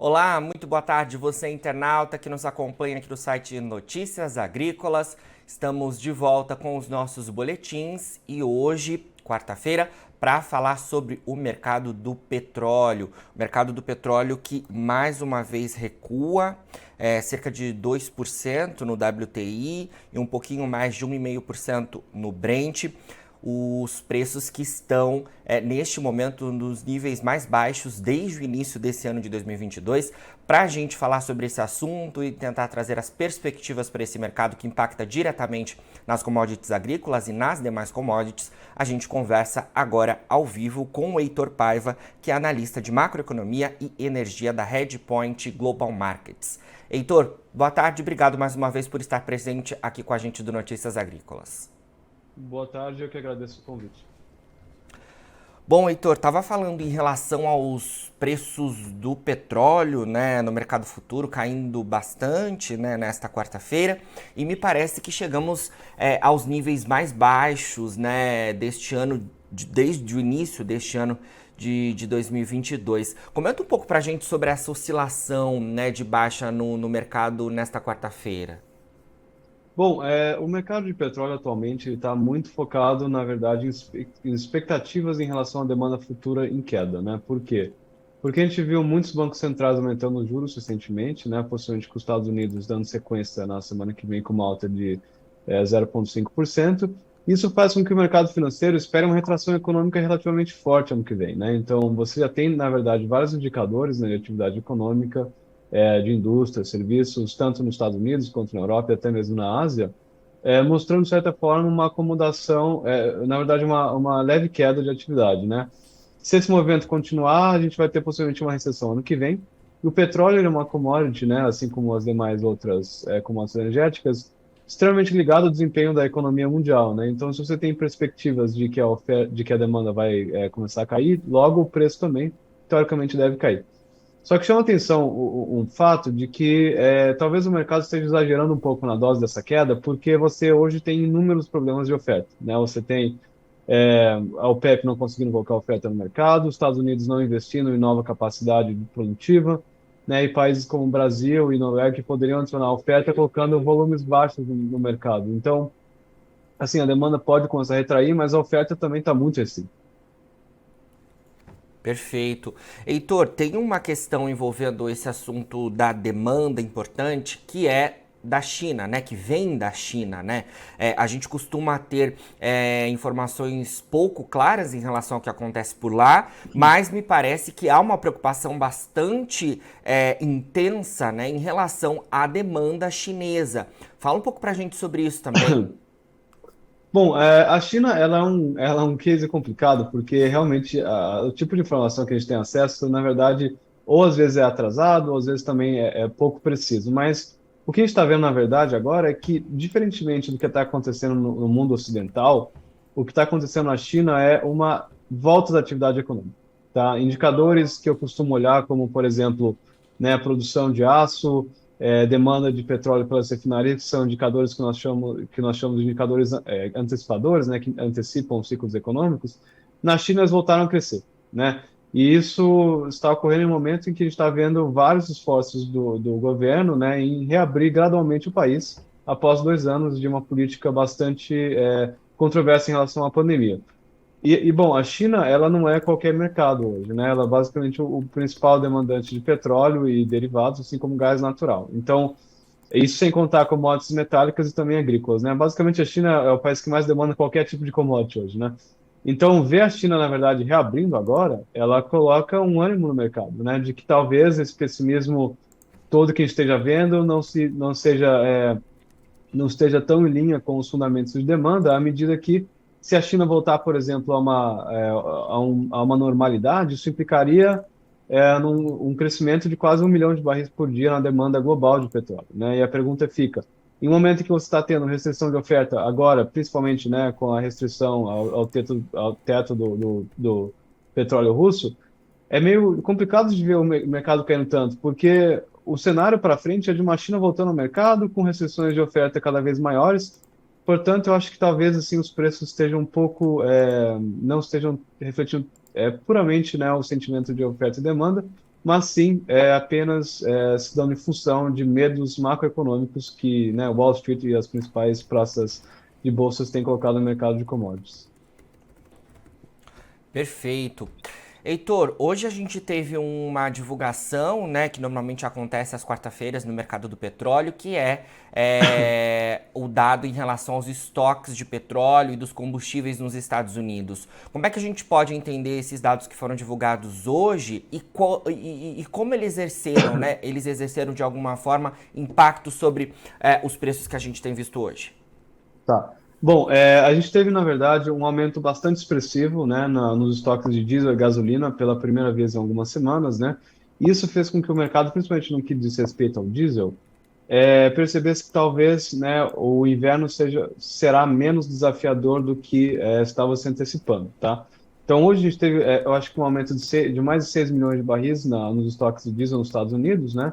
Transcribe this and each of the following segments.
Olá, muito boa tarde, você internauta que nos acompanha aqui do site Notícias Agrícolas. Estamos de volta com os nossos boletins e hoje, quarta-feira, para falar sobre o mercado do petróleo. O mercado do petróleo que mais uma vez recua, cerca de 2% no WTI e um pouquinho mais de 1,5% no Brent. Os preços que estão neste momento nos níveis mais baixos desde o início desse ano de 2022. Para a gente falar sobre esse assunto e tentar trazer as perspectivas para esse mercado que impacta diretamente nas commodities agrícolas e nas demais commodities, a gente conversa agora ao vivo com o Heitor Paiva, que é analista de macroeconomia e energia da Redpoint Global Markets. Heitor, boa tarde, obrigado mais uma vez por estar presente aqui com a gente do Notícias Agrícolas. Boa tarde, eu que agradeço o convite. Bom, Heitor, estava falando em relação aos preços do petróleo, né, no mercado futuro, caindo bastante, né, nesta quarta-feira, e me parece que chegamos aos níveis mais baixos, né, deste ano, desde o início deste ano de 2022. Comenta um pouco para a gente sobre essa oscilação, né, de baixa no mercado nesta quarta-feira. Bom, o mercado de petróleo atualmente está muito focado, na verdade, em expectativas em relação à demanda futura em queda, né? Por quê? Porque a gente viu muitos bancos centrais aumentando os juros recentemente, né? Possivelmente com os Estados Unidos dando sequência na semana que vem com uma alta de 0,5%. Isso faz com que o mercado financeiro espere uma retração econômica relativamente forte ano que vem, né? Então, você já tem, na verdade, vários indicadores, né, de atividade econômica, de indústria, serviços, tanto nos Estados Unidos quanto na Europa e até mesmo na Ásia, mostrando, de certa forma, uma acomodação, na verdade, uma leve queda de atividade, né? Se esse movimento continuar, a gente vai ter possivelmente uma recessão ano que vem. E o petróleo ele é uma commodity, né, assim como as demais outras commodities energéticas, extremamente ligado ao desempenho da economia mundial, né? Então, se você tem perspectivas de que de que a demanda vai começar a cair, logo o preço também, teoricamente, deve cair. Só que chama atenção um fato de que talvez o mercado esteja exagerando um pouco na dose dessa queda, porque você hoje tem inúmeros problemas de oferta, né? Você tem a OPEP não conseguindo colocar oferta no mercado, os Estados Unidos não investindo em nova capacidade produtiva, né? E países como o Brasil e Noruega que poderiam adicionar oferta colocando volumes baixos no mercado. Então, assim, a demanda pode começar a retrair, mas a oferta também está muito restrita. Perfeito. Heitor, tem uma questão envolvendo esse assunto da demanda importante, que é da China, né? Que vem da China, né? A gente costuma ter informações pouco claras em relação ao que acontece por lá, mas me parece que há uma preocupação bastante intensa, né, em relação à demanda chinesa. Fala um pouco pra gente sobre isso também. Bom, a China ela é um case complicado, porque realmente o tipo de informação que a gente tem acesso, na verdade, ou às vezes é atrasado, ou às vezes também é pouco preciso. Mas o que a gente está vendo, na verdade, agora é que, diferentemente do que está acontecendo no mundo ocidental, o que está acontecendo na China é uma volta da atividade econômica. Tá? Indicadores que eu costumo olhar, como, por exemplo, né, a produção de aço, demanda de petróleo pelas refinarias, que são indicadores que nós chamamos de indicadores antecipadores, né, que antecipam os ciclos econômicos, na China eles voltaram a crescer, né? E isso está ocorrendo em um momento em que a gente está vendo vários esforços do governo, né, em reabrir gradualmente o país após 2 anos de uma política bastante controversa em relação à pandemia. Bom, a China, ela não é qualquer mercado hoje, né? Ela é basicamente o principal demandante de petróleo e derivados, assim como gás natural. Então, isso sem contar commodities metálicas e também agrícolas, né? Basicamente, a China é o país que mais demanda qualquer tipo de commodity hoje, né? Então, ver a China, na verdade, reabrindo agora, ela coloca um ânimo no mercado, né? De que talvez esse pessimismo todo que a gente esteja vendo não esteja tão em linha com os fundamentos de demanda, à medida que, se a China voltar, por exemplo, a uma normalidade, isso implicaria um crescimento de quase 1 milhão de barris por dia na demanda global de petróleo, né? E a pergunta fica, em um momento em que você está tendo restrição de oferta, agora, principalmente, né, com a restrição ao teto do petróleo russo, é meio complicado de ver o mercado caindo tanto, porque o cenário para frente é de uma China voltando ao mercado, com restrições de oferta cada vez maiores. Portanto, eu acho que talvez assim os preços estejam um pouco, não estejam refletindo puramente, né, o sentimento de oferta e demanda, mas sim apenas se dando em função de medos macroeconômicos que, né, Wall Street e as principais praças de bolsas têm colocado no mercado de commodities. Perfeito. Heitor, hoje a gente teve uma divulgação, né, que normalmente acontece às quarta-feiras no mercado do petróleo, que é o dado em relação aos estoques de petróleo e dos combustíveis nos Estados Unidos. Como é que a gente pode entender esses dados que foram divulgados hoje e como eles exerceram, né? Eles exerceram de alguma forma impacto sobre os preços que a gente tem visto hoje? Tá. Bom, a gente teve, na verdade, um aumento bastante expressivo, né, nos estoques de diesel e gasolina pela primeira vez em algumas semanas, né? Isso fez com que o mercado, principalmente no que diz respeito ao diesel, percebesse que talvez, né, o inverno será menos desafiador do que estava se antecipando, tá? Então, hoje a gente teve, eu acho que um aumento de mais de 6 milhões de barris nos estoques de diesel nos Estados Unidos, né?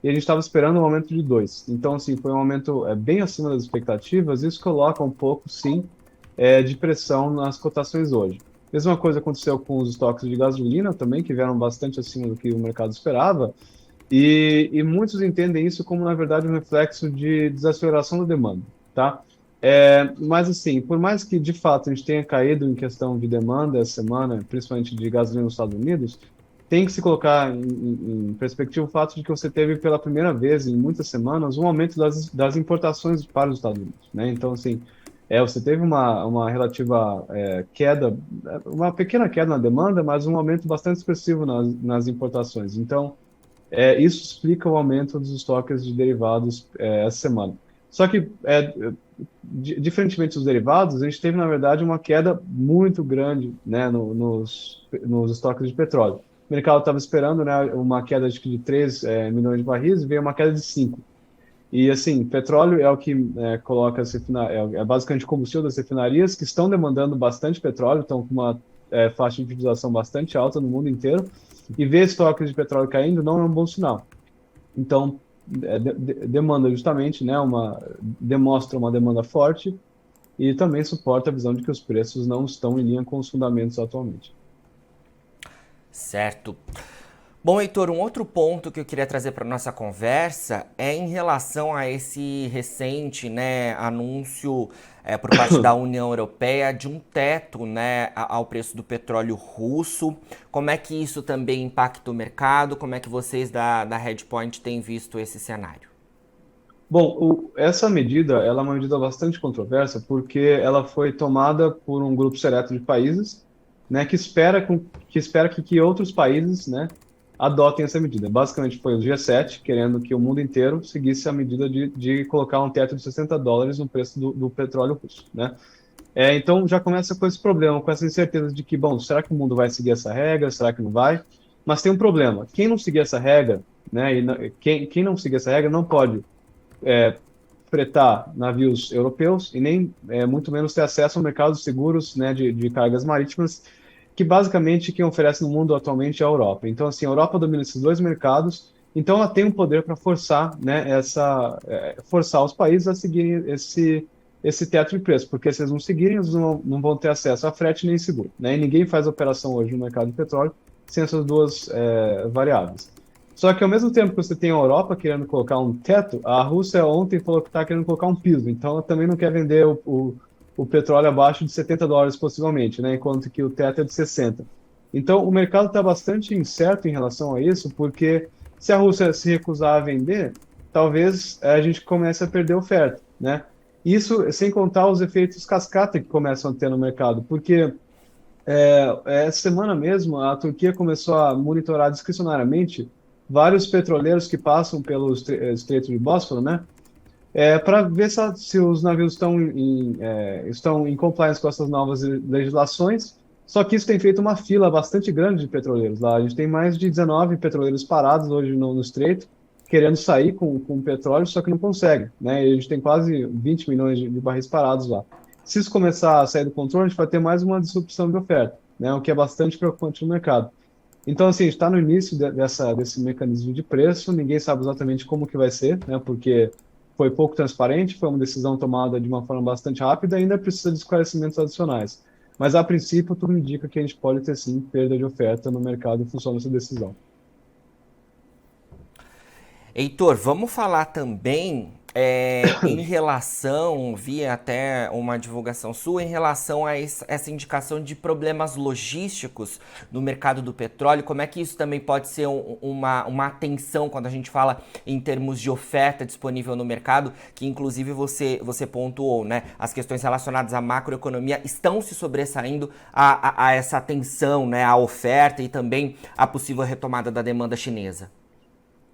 E a gente estava esperando um aumento de 2. Então, assim, foi um aumento bem acima das expectativas. Isso coloca um pouco, sim, de pressão nas cotações hoje. Mesma coisa aconteceu com os estoques de gasolina também, que vieram bastante acima do que o mercado esperava. E muitos entendem isso como, na verdade, um reflexo de desaceleração da demanda, tá? Mas, assim, por mais que, de fato, a gente tenha caído em questão de demanda essa semana, principalmente de gasolina nos Estados Unidos, tem que se colocar em perspectiva o fato de que você teve pela primeira vez em muitas semanas um aumento das importações para os Estados Unidos, né? Então, assim, você teve uma relativa queda, uma pequena queda na demanda, mas um aumento bastante expressivo nas importações. Então, isso explica o aumento dos estoques de derivados essa semana. Só que, diferentemente dos derivados, a gente teve, na verdade, uma queda muito grande, né, nos estoques de petróleo. O mercado estava esperando, né, uma queda de 3 milhões de barris e veio uma queda de 5. E, assim, petróleo é o que coloca basicamente o combustível das refinarias, que estão demandando bastante petróleo, estão com uma faixa de utilização bastante alta no mundo inteiro, e ver estoques de petróleo caindo não é um bom sinal. Então, demanda justamente, né, demonstra uma demanda forte e também suporta a visão de que os preços não estão em linha com os fundamentos atualmente. Certo. Bom, Heitor, um outro ponto que eu queria trazer para nossa conversa é em relação a esse recente, né, anúncio por parte da União Europeia de um teto, né, ao preço do petróleo russo. Como é que isso também impacta o mercado? Como é que vocês da Redpoint têm visto esse cenário? Bom, essa medida ela é uma medida bastante controversa porque ela foi tomada por um grupo seleto de países, né, que outros países, né, adotem essa medida. Basicamente foi o G7 querendo que o mundo inteiro seguisse a medida de colocar um teto de $60 no preço do petróleo russo, né? Então já começa com esse problema, com essa incerteza de que, bom, será que o mundo vai seguir essa regra? Será que não vai? Mas tem um problema. Quem não seguir essa regra, né, quem não seguir essa regra não pode fretar navios europeus e nem muito menos ter acesso ao mercado de seguros, né, de cargas marítimas, que basicamente quem oferece no mundo atualmente é a Europa. Então, assim, a Europa domina esses dois mercados, então ela tem um poder para forçar, né, forçar os países a seguirem esse teto de preço, porque se eles não seguirem, eles não vão ter acesso a frete nem seguro, né? E ninguém faz operação hoje no mercado de petróleo sem essas duas variáveis. Só que ao mesmo tempo que você tem a Europa querendo colocar um teto, a Rússia ontem falou que está querendo colocar um piso, então ela também não quer vender o petróleo abaixo de $70 possivelmente, né? Enquanto que o teto é de 60. Então o mercado está bastante incerto em relação a isso, porque se a Rússia se recusar a vender, talvez a gente comece a perder oferta, né? Isso sem contar os efeitos cascata que começam a ter no mercado, porque essa semana mesmo a Turquia começou a monitorar discricionariamente vários petroleiros que passam pelo Estreito de Bósforo, né? Para ver se os navios estão em compliance com essas novas legislações. Só que isso tem feito uma fila bastante grande de petroleiros lá. A gente tem mais de 19 petroleiros parados hoje no Estreito, querendo sair com petróleo, só que não conseguem, né? E a gente tem quase 20 milhões de barris parados lá. Se isso começar a sair do controle, a gente vai ter mais uma disrupção de oferta, né? O que é bastante preocupante no mercado. Então, assim, está no início desse mecanismo de preço, ninguém sabe exatamente como que vai ser, né? Porque foi pouco transparente, foi uma decisão tomada de uma forma bastante rápida e ainda precisa de esclarecimentos adicionais. Mas, a princípio, tudo indica que a gente pode ter, sim, perda de oferta no mercado em função dessa decisão. Heitor, vamos falar também em relação, vi até uma divulgação sua, em relação a essa indicação de problemas logísticos no mercado do petróleo, como é que isso também pode ser uma atenção quando a gente fala em termos de oferta disponível no mercado, que inclusive você pontuou, né? As questões relacionadas à macroeconomia estão se sobressaindo a essa atenção, né? À oferta e também a possível retomada da demanda chinesa.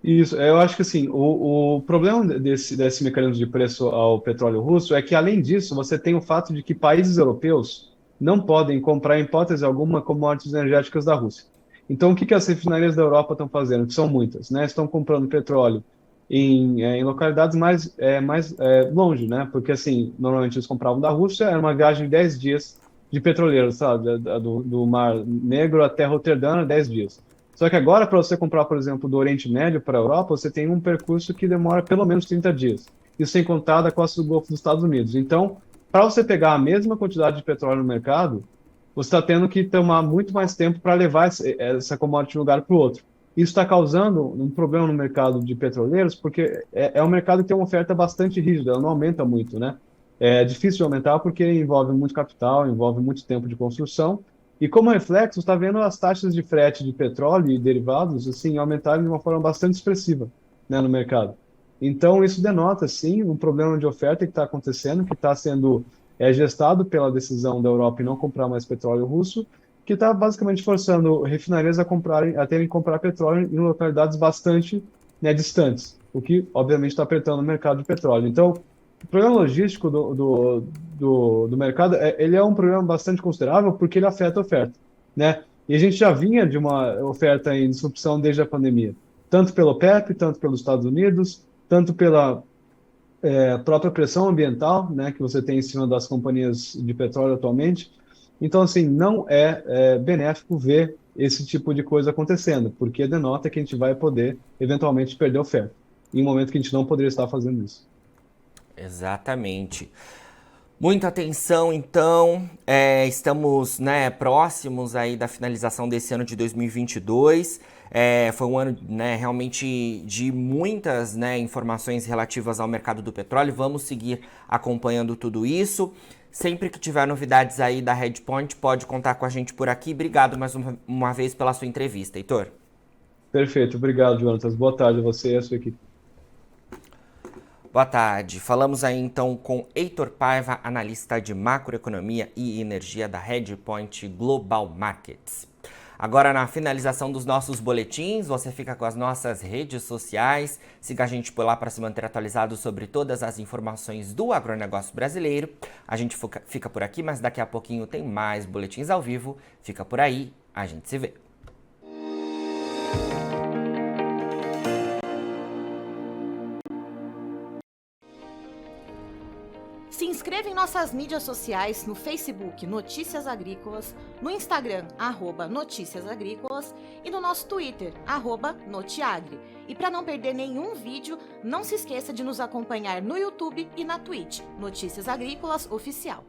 Isso, eu acho que assim, o problema desse mecanismo de preço ao petróleo russo é que, além disso, você tem o fato de que países europeus não podem comprar, em hipótese alguma, commodities energéticas da Rússia. Então, o que as refinarias da Europa estão fazendo? Que são muitas, né? Estão comprando petróleo em localidades mais longe, né? Porque, assim, normalmente eles compravam da Rússia, era uma viagem de 10 dias de petroleiro, sabe? Do Mar Negro até Roterdã, 10 dias. Só que agora, para você comprar, por exemplo, do Oriente Médio para a Europa, você tem um percurso que demora pelo menos 30 dias. Isso sem contar da costa do Golfo dos Estados Unidos. Então, para você pegar a mesma quantidade de petróleo no mercado, você está tendo que tomar muito mais tempo para levar essa commodity de um lugar para o outro. Isso está causando um problema no mercado de petroleiros, porque é um mercado que tem uma oferta bastante rígida, ela não aumenta muito, né? É difícil de aumentar porque envolve muito capital, envolve muito tempo de construção, e como reflexo, está vendo as taxas de frete de petróleo e derivados assim aumentarem de uma forma bastante expressiva, né, no mercado. Então, isso denota, sim, um problema de oferta que está acontecendo, que está sendo gestado pela decisão da Europa em não comprar mais petróleo russo, que está basicamente forçando refinarias a terem que comprar petróleo em localidades bastante, né, distantes, o que, obviamente, está apertando o mercado de petróleo. Então, o problema logístico do mercado, ele é um problema bastante considerável porque ele afeta a oferta, né? E a gente já vinha de uma oferta em disrupção desde a pandemia, tanto pelo OPEP, tanto pelos Estados Unidos, tanto pela própria pressão ambiental, né, que você tem em cima das companhias de petróleo atualmente. Então, assim, não é benéfico ver esse tipo de coisa acontecendo, porque denota que a gente vai poder, eventualmente, perder oferta, em um momento que a gente não poderia estar fazendo isso. Exatamente. Muita atenção, então, estamos, né, próximos aí da finalização desse ano de 2022. Foi um ano, né, realmente de muitas, né, informações relativas ao mercado do petróleo. Vamos seguir acompanhando tudo isso. Sempre que tiver novidades aí da Redpoint, pode contar com a gente por aqui. Obrigado mais uma vez pela sua entrevista, Heitor. Perfeito, obrigado, Jonatas. Boa tarde a você e a sua equipe. Boa tarde. Falamos aí então com Heitor Paiva, analista de macroeconomia e energia da Redpoint Global Markets. Agora, na finalização dos nossos boletins, você fica com as nossas redes sociais. Siga a gente por lá para se manter atualizado sobre todas as informações do agronegócio brasileiro. A gente fica por aqui, mas daqui a pouquinho tem mais boletins ao vivo. Fica por aí, a gente se vê. Se inscreva em nossas mídias sociais, no Facebook Notícias Agrícolas, no Instagram @Notícias Agrícolas e no nosso Twitter @Notiagre. E para não perder nenhum vídeo, não se esqueça de nos acompanhar no YouTube e na Twitch, Notícias Agrícolas Oficial.